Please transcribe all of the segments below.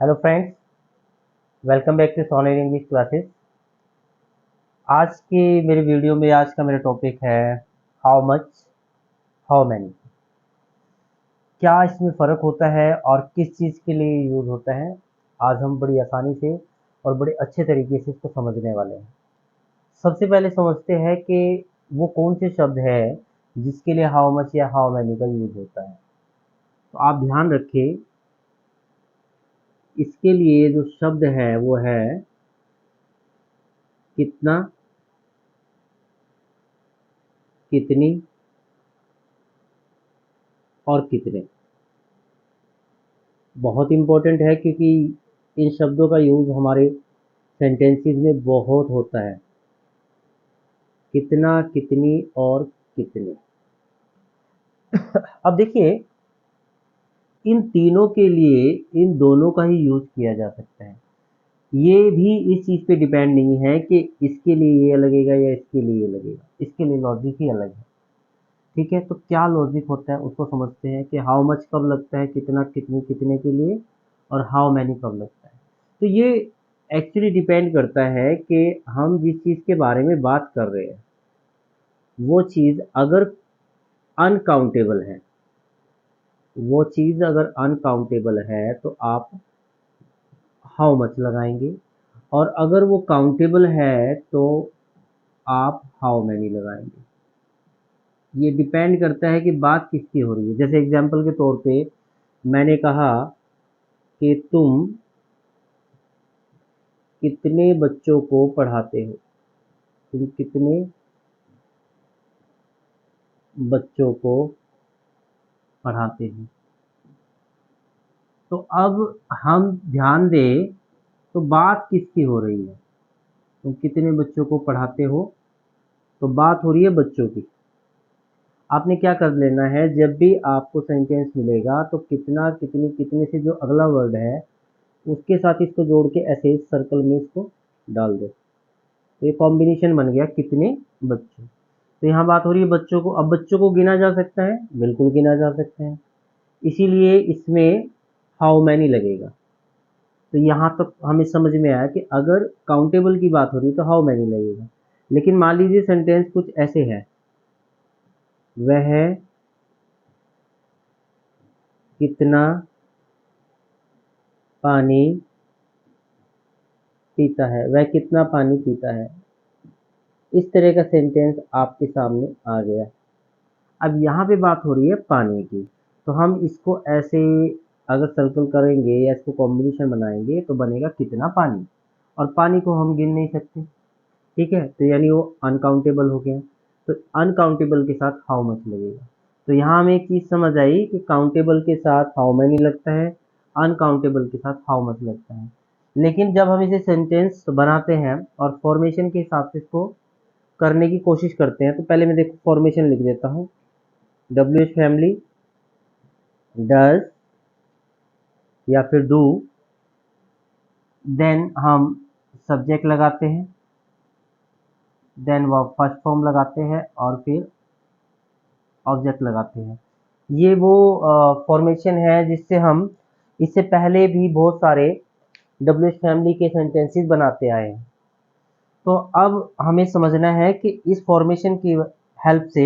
Hello friends, welcome back to Sonar English classes. आज की मेरी वीडियो में आज का मेरा टॉपिक है हाउ मच, हाउ मैनी। क्या इसमें फ़र्क होता है और किस चीज़ के लिए यूज़ होता है, आज हम बड़ी आसानी से और बड़े अच्छे तरीके से इसको समझने वाले हैं। सबसे पहले समझते हैं कि वो कौन से शब्द है जिसके लिए हाउ मच या हाउ मैनी का यूज़ होता है। तो आप ध्यान रखें, इसके लिए जो शब्द है वो है कितना, कितनी और कितने। बहुत इम्पोर्टेंट है क्योंकि इन शब्दों का यूज़ हमारे सेंटेंसेस में बहुत होता है। कितना, कितनी और कितने। अब देखिए, इन तीनों के लिए इन दोनों का ही यूज़ किया जा सकता है। ये भी इस चीज़ पे डिपेंड नहीं है कि इसके लिए ये लगेगा या इसके लिए ये लगेगा, इसके लिए लॉजिक ही अलग है। ठीक है, तो क्या लॉजिक होता है उसको समझते हैं कि हाउ मच कब लगता है कितना, कितनी, कितने के लिए, और हाउ मैनी कब लगता है। तो ये एक्चुअली डिपेंड करता है कि हम जिस चीज़ के बारे में बात कर रहे हैं वो चीज़ अगर अनकाउंटेबल है, वो चीज़ अगर अनकाउंटेबल है तो आप हाउ मच लगाएंगे, और अगर वो काउंटेबल है तो आप हाउ मैनी लगाएंगे। ये डिपेंड करता है कि बात किसकी हो रही है। जैसे एग्जांपल के तौर पे मैंने कहा कि तुम कितने बच्चों को पढ़ाते हो, तुम कितने बच्चों को पढ़ाते हो। तो अब हम ध्यान दें तो बात किसकी हो रही है, तुम कितने बच्चों को पढ़ाते हो, तो बात हो रही है बच्चों की। आपने क्या कर लेना है, जब भी आपको सेंटेंस मिलेगा तो कितना, कितनी, कितने से जो अगला वर्ड है उसके साथ इसको जोड़ के ऐसे सर्कल में इसको डाल दो। तो ये कॉम्बिनेशन बन गया कितने बच्चों। तो यहाँ बात हो रही है बच्चों को। अब बच्चों को गिना जा सकता है, बिल्कुल गिना जा सकता है, इसीलिए इसमें हाउ मैनी लगेगा। तो यहाँ तक हमें समझ में आया कि अगर काउंटेबल की बात हो रही है तो हाउ मैनी लगेगा। लेकिन मान लीजिए सेंटेंस कुछ ऐसे है, वह कितना पानी पीता है, वह कितना पानी पीता है। इस तरह का सेंटेंस आपके सामने आ गया। अब यहाँ पे बात हो रही है पानी की, तो हम इसको ऐसे अगर सर्कल करेंगे या इसको कॉम्बिनेशन बनाएंगे तो बनेगा कितना पानी, और पानी को हम गिन नहीं सकते। ठीक है, तो यानी वो अनकाउंटेबल हो गया। तो अनकाउंटेबल के साथ हाउ मच लगेगा। तो यहाँ हमें एक चीज़ समझ आई कि काउंटेबल के साथ हाउ मैनी लगता है, अनकाउंटेबल के साथ हाउ मच लगता है। लेकिन जब हम इसे सेंटेंस बनाते हैं और फॉर्मेशन के हिसाब से इसको करने की कोशिश करते हैं, तो पहले मैं देखो फॉर्मेशन लिख देता हूँ। डब्ल्यू एच फैमिली, डज या फिर डू, देन हम सब्जेक्ट लगाते हैं, देन वर्ब फर्स्ट फॉर्म लगाते हैं और फिर ऑब्जेक्ट लगाते हैं। ये वो फॉर्मेशन है जिससे हम इससे पहले भी बहुत सारे डब्ल्यू एच फैमिली के सेंटेंसेस बनाते आए हैं। तो अब हमें समझना है कि इस फॉर्मेशन की हेल्प से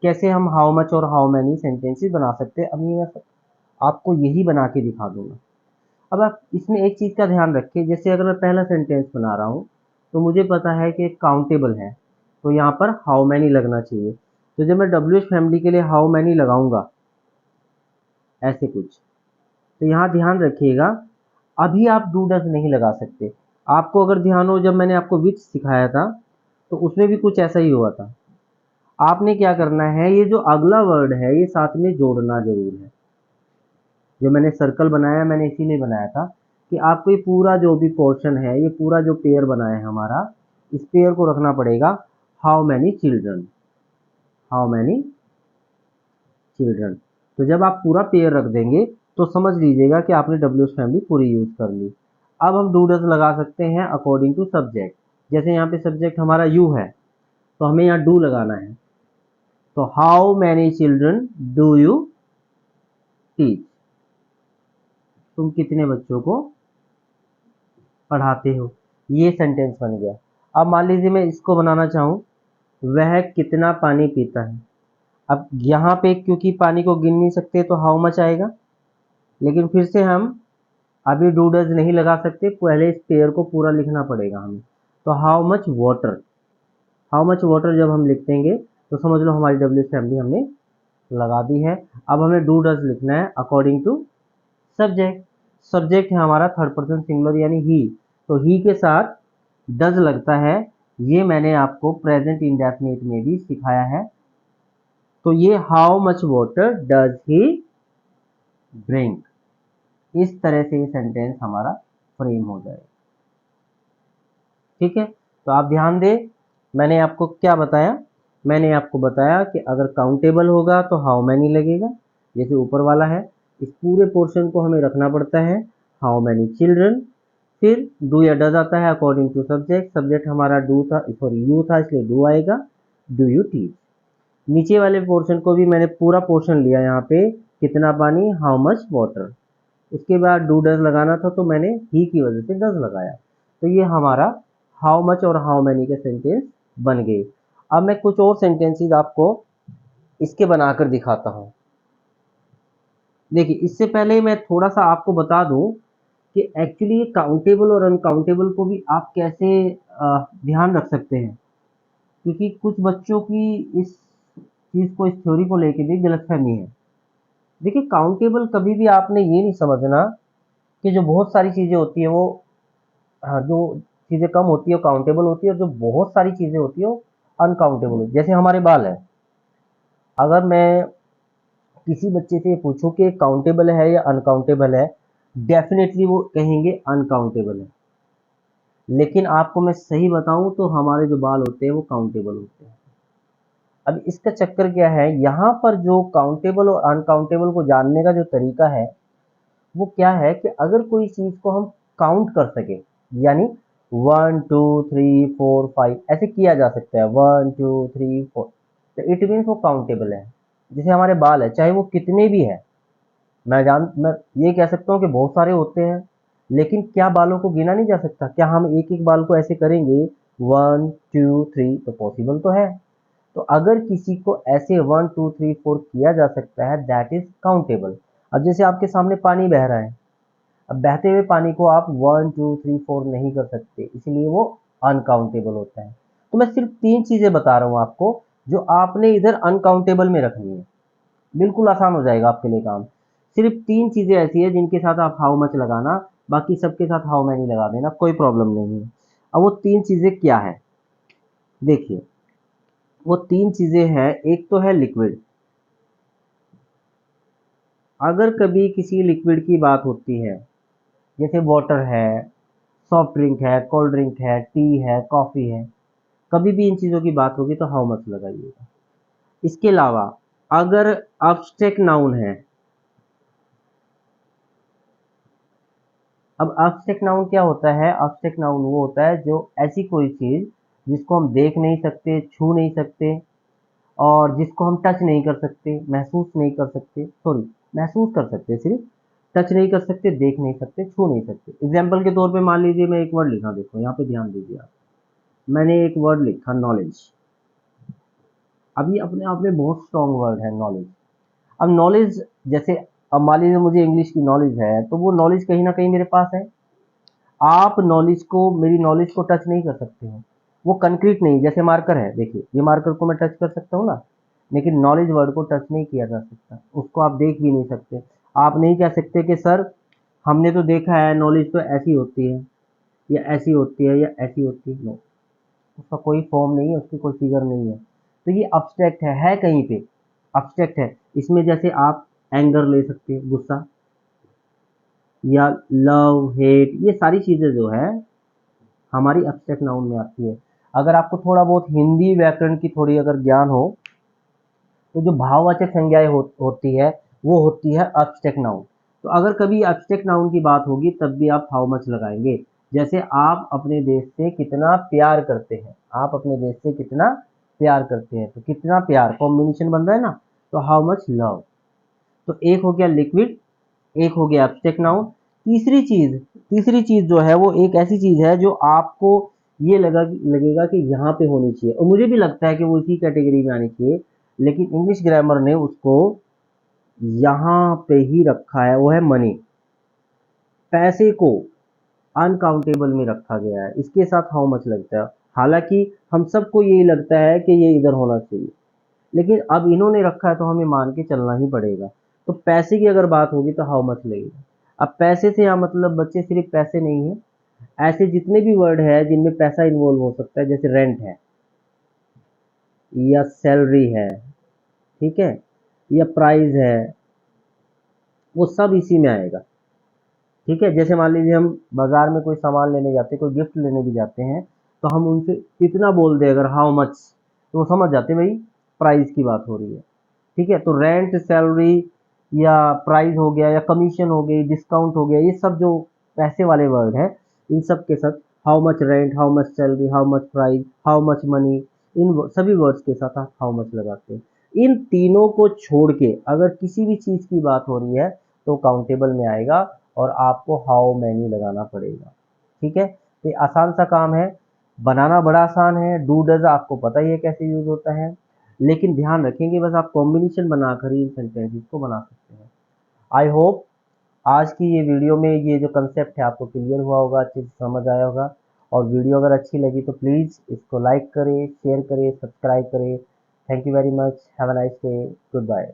कैसे हम हाउ मच और हाउ मैनी सेंटेंसेस बना सकते हैं। अब ये मैं आपको यही बना के दिखा दूंगा। अब आप इसमें एक चीज़ का ध्यान रखें, जैसे अगर मैं पहला सेंटेंस बना रहा हूँ तो मुझे पता है कि काउंटेबल है, तो यहाँ पर हाउ मैनी लगना चाहिए। तो जब मैं डब्ल्यू एच फैमिली के लिए हाउ मैनी लगाऊंगा ऐसे कुछ, तो यहाँ ध्यान रखिएगा, अभी आप डू डज नहीं लगा सकते। आपको अगर ध्यान हो, जब मैंने आपको विच सिखाया था तो उसमें भी कुछ ऐसा ही हुआ था। आपने क्या करना है, ये जो अगला वर्ड है ये साथ में जोड़ना जरूर है। जो मैंने सर्कल बनाया मैंने इसीलिए बनाया था कि आपको ये पूरा जो भी पोर्शन है, ये पूरा जो पेयर बना है हमारा, इस पेयर को रखना पड़ेगा how many children, how many children. तो जब आप पूरा पेयर रख देंगे तो समझ लीजिएगा कि आपने डब्ल्यू फैमिली पूरी यूज कर ली। अब हम डू डज लगा सकते हैं अकॉर्डिंग टू सब्जेक्ट। जैसे यहाँ पे सब्जेक्ट हमारा यू है तो हमें यहाँ डू लगाना है। तो how many children do you teach, तुम कितने बच्चों को पढ़ाते हो, ये सेंटेंस बन गया। अब मान लीजिए मैं इसको बनाना चाहूँ, वह कितना पानी पीता है। अब यहाँ पे क्योंकि पानी को गिन नहीं सकते तो हाउ मच आएगा, लेकिन फिर से हम अभी डू डज नहीं लगा सकते, पहले इस पेयर को पूरा लिखना पड़ेगा हमें। तो how much water, how much water जब हम लिख देंगे तो समझ लो हमारी डब्ल्यू फैमिली हमने लगा दी है। अब हमें डू डज लिखना है अकॉर्डिंग टू सब्जेक्ट। सब्जेक्ट है हमारा थर्ड पर्सन सिंगुलर यानी ही, तो ही के साथ डज लगता है। ये मैंने आपको प्रेजेंट इंडेफिनिट में भी सिखाया है। तो ये how much water does he drink, इस तरह से ये सेंटेंस हमारा फ्रेम हो जाएगा। ठीक है, तो आप ध्यान दें, मैंने आपको क्या बताया, मैंने आपको बताया कि अगर काउंटेबल होगा तो हाउ मैनी लगेगा, जैसे ऊपर वाला है। इस पूरे पोर्शन को हमें रखना पड़ता है हाउ मैनी चिल्ड्रन, फिर डू या डज आता है अकॉर्डिंग टू सब्जेक्ट। सब्जेक्ट हमारा डू था, सॉरी यू था, इसलिए डू आएगा, डू यू टीच। नीचे वाले पोर्शन को भी मैंने पूरा पोर्शन लिया, यहाँ पे कितना पानी, हाउ मच वाटर। उसके बाद डू डज लगाना था तो मैंने ही की वजह से डज लगाया। तो ये हमारा हाउ मच और हाउ मैनी के सेंटेंस बन गए। अब मैं कुछ और सेंटेंसेस आपको इसके बनाकर दिखाता हूँ। देखिए, इससे पहले मैं थोड़ा सा आपको बता दूं कि एक्चुअली काउंटेबल और अनकाउंटेबल को भी आप कैसे ध्यान रख सकते हैं, क्योंकि कुछ बच्चों की इस चीज़ को, इस थ्योरी को लेके भी गलतफहमी है। देखिए, काउंटेबल कभी भी आपने ये नहीं समझना कि जो बहुत सारी चीज़ें होती है वो, हाँ, जो चीज़ें कम होती है वो काउंटेबल होती है, और जो बहुत सारी चीज़ें होती है वो अनकाउंटेबल होती है। जैसे हमारे बाल है, अगर मैं किसी बच्चे से पूछूं कि काउंटेबल है या अनकाउंटेबल है, डेफिनेटली वो कहेंगे अनकाउंटेबल है। लेकिन आपको मैं सही बताऊं तो हमारे जो बाल होते हैं वो काउंटेबल होते हैं। अब इसका चक्कर क्या है, यहाँ पर जो काउंटेबल और अनकाउंटेबल को जानने का जो तरीका है वो क्या है कि अगर कोई चीज़ को हम काउंट कर सके, यानी 1 2 3 4 5 ऐसे किया जा सकता है, 1 2 3 4, तो इट मीन्स वो काउंटेबल है। जैसे हमारे बाल है, चाहे वो कितने भी है, मैं ये कह सकता हूँ कि बहुत सारे होते हैं, लेकिन क्या बालों को गिना नहीं जा सकता? क्या हम एक एक बाल को ऐसे करेंगे 1 2 3, तो पॉसिबल तो है। तो अगर किसी को ऐसे 1 2 3 4 किया जा सकता है, दैट इज काउंटेबल। अब जैसे आपके सामने पानी बह रहा है, अब बहते हुए पानी को आप 1 2 3 4 नहीं कर सकते, इसलिए वो अनकाउंटेबल होता है। तो मैं सिर्फ 3 चीजें बता रहा हूँ आपको, जो आपने इधर अनकाउंटेबल में रखनी है, बिल्कुल आसान हो जाएगा आपके लिए काम। सिर्फ 3 चीजें ऐसी है जिनके साथ आप हाउ मच लगाना, बाकी सबके साथ हाउ मैनी लगा देना, कोई प्रॉब्लम नहीं है। अब वो 3 चीजें क्या है, देखिए, वो 3 चीजें हैं। एक तो है लिक्विड। अगर कभी किसी लिक्विड की बात होती है, जैसे वाटर है, सॉफ्ट ड्रिंक है, कोल्ड ड्रिंक है, टी है, कॉफ़ी है, कभी भी इन चीज़ों की बात होगी तो हाउ मच लगाइएगा। इसके अलावा अगर अब्स्ट्रैक्ट नाउन है, अब अब्स्ट्रैक्ट नाउन क्या होता है? अब्स्ट्रैक्ट नाउन वो होता है जो ऐसी कोई चीज़ जिसको हम देख नहीं सकते, छू नहीं सकते, और जिसको हम टच नहीं कर सकते, महसूस नहीं कर सकते, सॉरी, महसूस कर सकते सिर्फ, टच नहीं कर सकते, देख नहीं सकते, छू नहीं सकते। एग्जाम्पल के तौर पे मान लीजिए मैं एक वर्ड लिखा, देखो यहाँ पे ध्यान दीजिए आप, मैंने एक वर्ड लिखा नॉलेज। अब ये अपने आप में बहुत स्ट्रॉन्ग वर्ड है नॉलेज। अब नॉलेज, जैसे अब मान लीजिए मुझे इंग्लिश की नॉलेज है, तो वो नॉलेज कहीं ना कहीं मेरे पास है। आप नॉलेज को, मेरी नॉलेज को टच नहीं कर सकते हो, वो कंक्रीट नहीं। जैसे मार्कर है, देखिए ये मार्कर को मैं टच कर सकता हूँ ना, लेकिन नॉलेज वर्ड को टच नहीं किया जा सकता, उसको आप देख भी नहीं सकते। आप नहीं कह सकते कि सर हमने तो देखा है नॉलेज तो ऐसी होती है, या ऐसी होती है, या ऐसी होती है, नो, उसका कोई फॉर्म नहीं है, उसकी कोई फिगर नहीं है। तो ये अब्स्ट्रैक्ट है कहीं पे, अब्स्ट्रैक्ट है। इसमें जैसे आप एंगर ले सकते हैं, गुस्सा, या लव, हेट, ये सारी चीज़ें जो है हमारी अब्स्ट्रैक्ट नाउन में आती है। अगर आपको थोड़ा बहुत हिंदी व्याकरण की थोड़ी अगर ज्ञान हो, तो जो भाववाचक संज्ञाएं होती है वो होती है अब्स्ट्रैक्ट नाउन। तो अगर कभी अब्स्ट्रैक्ट नाउन की बात होगी तब भी आप हाउ मच लगाएंगे। जैसे आप अपने देश से कितना प्यार करते हैं, आप अपने देश से कितना प्यार करते हैं, तो कितना प्यार कॉम्बिनेशन बन रहा है ना, तो हाउ मच लव। तो एक हो गया लिक्विड, एक हो गया एब्स्ट्रैक्ट नाउन, तीसरी चीज जो है वो एक ऐसी चीज है जो आपको ये लगेगा कि यहाँ पे होनी चाहिए, और मुझे भी लगता है कि वो इसी कैटेगरी में आनी चाहिए, लेकिन इंग्लिश ग्रामर ने उसको यहाँ पे ही रखा है, वो है मनी। पैसे को अनकाउंटेबल में रखा गया है, इसके साथ हाउ मच लगता है। हालांकि हम सबको यही लगता है कि ये इधर होना चाहिए, लेकिन अब इन्होंने रखा है तो हमें मान के चलना ही पड़ेगा। तो पैसे की अगर बात होगी तो हाउ मच लगेगा। अब पैसे से यहाँ मतलब बच्चे सिर्फ पैसे नहीं है, ऐसे जितने भी वर्ड है जिनमें पैसा इन्वॉल्व हो सकता है, जैसे रेंट है या सैलरी है, ठीक है, या प्राइस है, वो सब इसी में आएगा। ठीक है, जैसे मान लीजिए हम बाजार में कोई सामान लेने जाते हैं, कोई गिफ्ट लेने भी जाते हैं, तो हम उनसे इतना बोल दे अगर हाउ मच, तो वो समझ जाते हैं भाई प्राइस की बात हो रही है। ठीक है, तो रेंट, सैलरी या प्राइस हो गया, या कमीशन हो गई, डिस्काउंट हो गया, ये सब जो पैसे वाले वर्ड है, इन सब के साथ how much rent, how much salary, how much price, how much money, सभी वर्ड्स के साथ आप हाउ मच लगाते हैं। इन तीनों को छोड़ के अगर किसी भी चीज़ की बात हो रही है तो काउंटेबल में आएगा, और आपको हाउ मैनी लगाना पड़ेगा। ठीक है, तो ये आसान सा काम है, बनाना बड़ा आसान है। डू डज आपको पता ही है कैसे यूज होता है, लेकिन ध्यान रखेंगे बस आप कॉम्बिनेशन बनाकर ही इन सेंटेंसेस को बना सकते हैं। आई होप आज की ये वीडियो में ये जो कंसेप्ट है आपको क्लियर हुआ होगा, अच्छे से समझ आया होगा। और वीडियो अगर अच्छी लगी तो प्लीज़ इसको लाइक करें, शेयर करें, सब्सक्राइब करें। Thank you very much, have a nice day, good bye.